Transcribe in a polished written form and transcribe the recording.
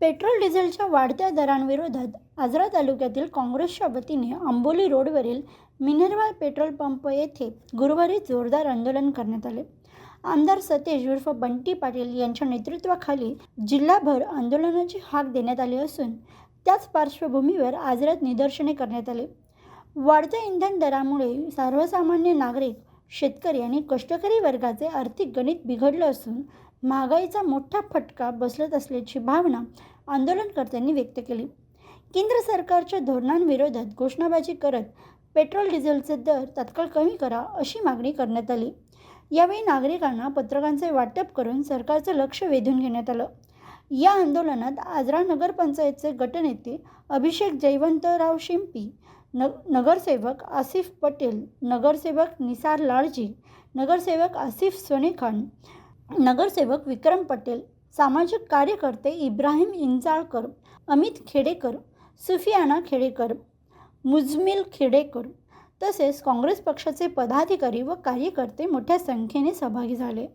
Petrol डिझेलच्या वाढत्या दरांविरोधात आजरा तालुक्यातील काँग्रेसच्या वतीने आंबोली रोडवरील मिनर्वा पेट्रोल पंप येथे गुरुवारी जोरदार आंदोलन करण्यात आले. आमदार सतेज उर्फ बंटी पाटील यांच्या नेतृत्वाखाली जिल्हाभर आंदोलनाची हाक देण्यात आली असून त्याच पार्श्वभूमीवर आजरात निदर्शने करण्यात आले. वाढत्या इंधन दरामुळे सर्वसामान्य नागरिक, शेतकरी आणि कष्टकरी वर्गाचे आर्थिक गणित बिघडलं असून महागाईचा मोठा फटका बसत असल्याची भावना आंदोलनकर्त्यांनी व्यक्त केली. केंद्र सरकारच्या धोरणांविरोधात घोषणाबाजी करत पेट्रोल डिझेलचे दर तात्काळ कमी करा अशी मागणी करण्यात आली. यावेळी नागरिकांना पत्रकांचे वाटप करून सरकारचं लक्ष वेधून घेण्यात आलं. या आंदोलनात आजरा नगरपंचायतचे गटनेते अभिषेक जयवंतराव शिंपी, नगरसेवक आसिफ पटेल, नगरसेवक निसार लालजी, नगरसेवक आसिफ सोनेखान, नगरसेवक विक्रम पटेल, सामाजिक कार्यकर्ते इब्राहिम इंजाळकर, अमित खेडेकर, सुफियाना खेडेकर, मुजमिल खेडेकर तसेच काँग्रेस पक्षाचे पदाधिकारी व कार्यकर्ते मोठ्या संख्येने सहभागी झाले.